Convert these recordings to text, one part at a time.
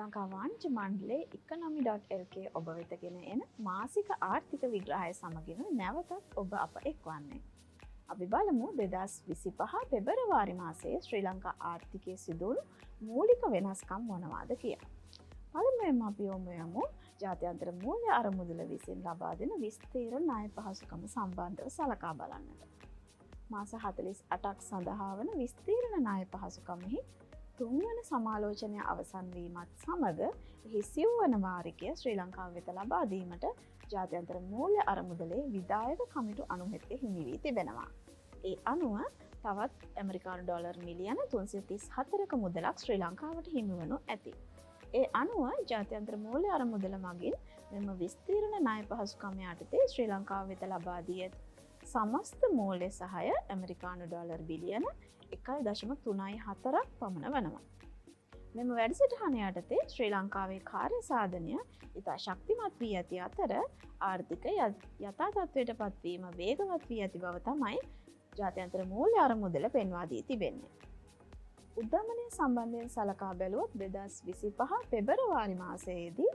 ලංකා වාණිජ්‍ය මණ්ඩලයේ economy.lk ඔබ වෙත ගෙන එන මාසික ආර්ථික විග්‍රහය සමගින් නැවතත් ඔබ අප එක්වන්නේ. අපි බලමු 2025 පෙබරවාරි මාසයේ ශ්‍රී ලංකා ආර්ථිකයේ සිදුවුණු මූලික වෙනස්කම් මොනවාද කියලා. පළමුවෙන්ම අපි යමු ජාත්‍යන්තර මූල්‍ය අරමුදල විසින් ලබා දෙන විස්තීර්ණ ණය පහසුකම සම්බන්ධව සලකා බලන්නට. මාස 48ක් සඳහා වන විස්තීර්ණ ණය පහසුකමෙහි තුන්වන සමාලෝචනය අවසන් වීමත් සමග එහි සිව්වන වාරිකය ශ්‍රී ලංකාව වෙත ලබා දීමට ජාත්‍යන්තර මූල්‍ය අරමුදලේ විධායක කමිටු අනුමැතිය හිමි වී තිබෙනවා. ඒ අනුව තවත් ඇමරිකානු ඩොලර් මිලියන 334ක මුදලක් ශ්‍රී ලංකාවට හිමි වනු ඇති. ඒ අනුව ජාත්‍යන්තර මූල්‍ය අරමුදල මගින් මෙම විස්තීර්ණ ණය පහසුකම යටතේ ශ්‍රී ලංකාව වෙත ලබා දී ඇති සමස්ත මූල්‍ය සහාය ඇමරිකානු ඩොලර් බිලියන 1.34ක් පමණ වනවා. මෙම වැඩසටහන යටතේ ශ්‍රී ලංකාවේ කාර්ය සාධනය ඉතා ශක්තිමත් වී ඇති අතර ආර්ථික යථා තත්ත්වයට පත්වීම වේගවත් වී ඇති බව තමයි ජාත්‍යන්තර මූල්‍ය අරමුදල පෙන්වා දී තිබෙන්නේ. උද්ධමනය සම්බන්ධයෙන් සලකා බැලුවොත් 2025 පෙබරවාරි මාසයේදී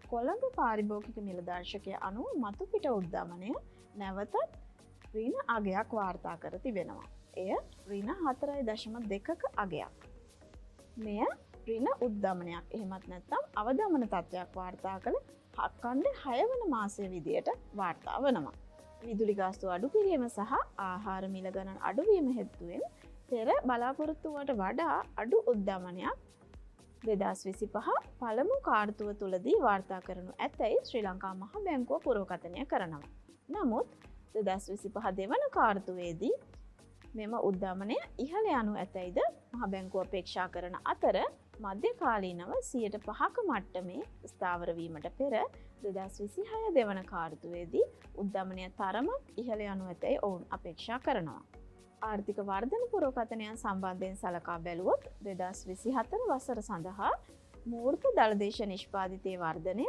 කොළඹ පාරිභෝගික නිලදර්ශකය අනුව මතුපිට උද්ධමනය නැවතත් ඍණ අගයක් වාර්තා කර තිබෙනවා. එය ඍණ 4.2ක අගයක්. මෙය ඍණ උද්ධමනයක් එහෙමත් නැත්නම් අවදමන තත්ත්වයක් වාර්තා කළ හක්කණ්ඩ 6 වන මාසයේ විදියට වාර්තා වනවා. විදුලි ගාස්තු අඩු කිරීම සහ ආහාර මිල ගණන් අඩුවීම හේතුවෙන් පෙර බලාපොරොත්තුවට වඩා අඩු උද්ධමනයක් 2025 පළමු කාර්තුව තුලදී වාර්තා කරනු ඇතැයි ශ්‍රී ලංකා මහ බැංකුව පුරෝකථනය කරනවා. නමුත් 2025 දෙවන කාර්තුවේදී මෙම උද්ධමනය ඉහළ යනු ඇතැයිද මහ බැංකුව අපේක්ෂා කරන අතර මධ්‍යකාලීනව 5%ක මට්ටමේ ස්ථාවර වීමට පෙර 2026 දෙවන කාර්තුවේදී උද්ධමනය තරමක් ඉහළ යනු ඇතැයි ඔවුන් අපේක්ෂා කරනවා. ආර්ථික වර්ධන පුරෝකථනයන් සම්බන්ධයෙන් සලකා බැලුවොත් 2024 වසර සඳහා මූර්ත දළදේශ නිෂ්පාදිතයේ වර්ධනය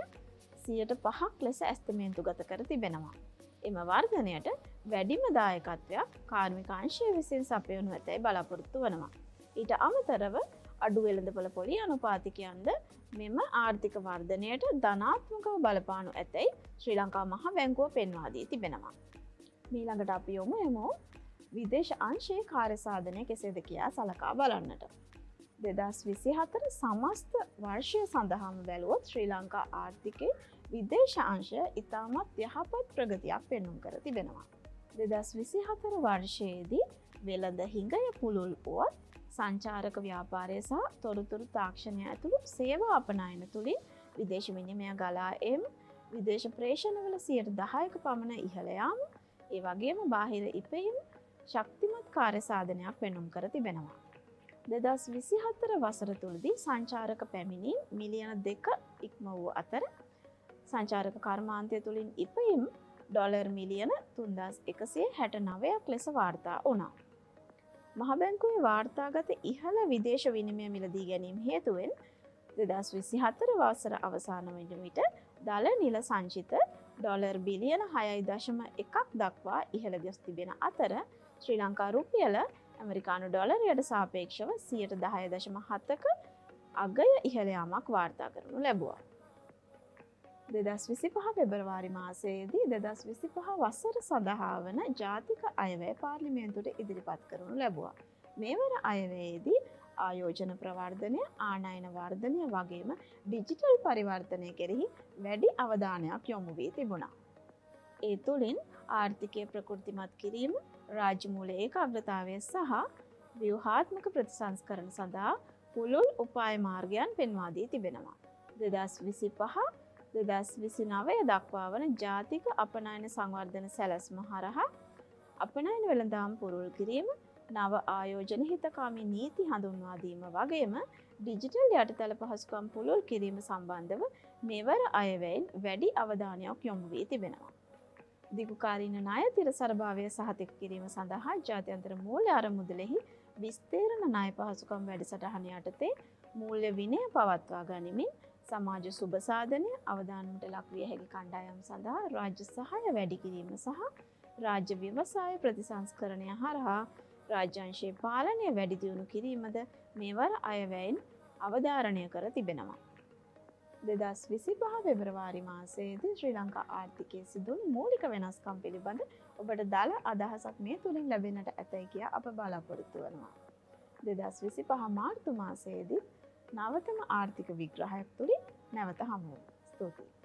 5% ලෙස ඇස්තමේන්තුගත කර තිබෙනවා. එම වර්ධනයට වැඩිම දායකත්වයක් කාර්මික අංශය විසින් සපයනු ඇතැයි බලාපොරොත්තු වනවා. ඊට අමතරව අඩු වෙළඳපොළ පොලි අනුපාතිකයන්ද මෙම ආර්ථික වර්ධනයට ධනාත්මකව බලපානු ඇතැයි ශ්‍රී ලංකා මහ බැංකුව පෙන්වා දී තිබෙනවා. මීළඟට අපි යමු විදේශ අංශයේ කාර්යසාධනය කෙසේද කියා සලකා බලන්නට. 2024 සමස්ත වර්ෂය සඳහාම බැලුවොත් ශ්‍රී ලංකා ආර්ථිකයේ විදේශ අංශය ඉතාමත් යහපත් ප්‍රගතියක් පෙන්නුම් කර තිබෙනවා. 2024 වර්ෂයේදී වෙළඳ හිඟය පුළුල් වුවත් සංචාරක ව්‍යාපාරය සහ තොරතුරු තාක්ෂණය ඇතුළු සේවා අපනයන තුළින් විදේශ විනිමය ගලා එම් විදේශ ප්‍රේෂණවල 10%ක පමණ ඉහළ යාම ඒ වගේම බාහිර ඉපයීම් ශක්තිමත් කාර්යසාධනයක් පෙන්නුම් කර තිබෙනවා. 2024 වසර තුලදී සංචාරක පැමිණීම් මිලියන 2 ඉක්ම වූ අතර සංචාරක කර්මාන්තය තුළින් ඉපයීම් ඩොලර් මිලියන 3169ක් ලෙස වාර්තා වුණා. මහ බැංකුවේ වාර්තාගත ඉහළ විදේශ විනිමය මිලදී ගැනීම හේතුවෙන් 2024 වසර අවසාන වන විට දළ නිල සංචිත ඩොලර් බිලියන 6.1ක් දක්වා ඉහළ ගොස් තිබෙන අතර ශ්‍රී ලංකා රුපියල ඇමරිකානු ඩොලරයට සාපේක්ෂව 10.7ක අගය ඉහළ යාමක් වාර්තා කරනු ලැබුවා. 2025 පෙබරවාරි මාසයේදී 2025 වසර සඳහා වන ජාතික අයවැය පාර්ලිමේන්තුවට ඉදිරිපත් කරනු ලැබුවා. මේවන අයවැයේදී ආයෝජන ප්‍රවර්ධනය, ආනයන වර්ධනය වගේම ඩිජිටල් පරිවර්තනය කෙරෙහි වැඩි අවධානයක් යොමු වී තිබුණා. ඒ තුළින් ආර්ථිකය ප්‍රකෘතිමත් කිරීම, රාජ්‍ය මූල ඒකාග්‍රතාවය සහ ව්‍යුහාත්මක ප්‍රතිසංස්කරණ සඳහා පුළුල් උපාය මාර්ගයන් පෙන්වා දී තිබෙනවා. 2025-2029 දක්වා වන ජාතික අපනයන සංවර්ධන සැලැස්ම හරහා අපනයන වෙළඳාම් පුරුල් කිරීම, නව ආයෝජන හිතකාමී නීති හඳුන්වා දීම වගේම ඩිජිටල් යටිතල පහසුකම් පුළුල් කිරීම සම්බන්ධව මෙවර අයවැයෙන් වැඩි අවධානයක් යොමු වී තිබෙනවා. දිගුකාලීන ණය තිරසරභාවය සහතික කිරීම සඳහා ජාත්‍යන්තර මූල්‍ය අරමුදලෙහි විස්තීර්ණ ණය පහසුකම් වැඩසටහන යටතේ මූල්‍ය විනය පවත්වා ගනිමින් සමාජ සුබ සාධනය අවදානමට ලක් විය හැකි කණ්ඩායම් සඳහා රාජ්‍ය සහාය වැඩි කිරීම සහ රාජ්‍ය ව්‍යවසාය ප්‍රතිසංස්කරණය හරහා රාජ්‍යංශයේ පාලනය වැඩි දියුණු කිරීමද මේවර අයවැයෙන් අවධාරණය කර තිබෙනවා. 2025 පෙබරවාරි මාසයේදී ශ්‍රී ලංකා ආර්ථිකයේ සිදුවුණු මූලික වෙනස්කම් පිළිබඳ ඔබට දළ අදහසක් මේ තුලින් ලැබෙන්නට ඇතැයි කියා අප බලාපොරොත්තු වෙනවා. 2025 මාර්තු මාසයේදී නවතම ආර්ථික විග්‍රහයක් තුලින් නැවත හමු වෙමු. ස්තුතියි.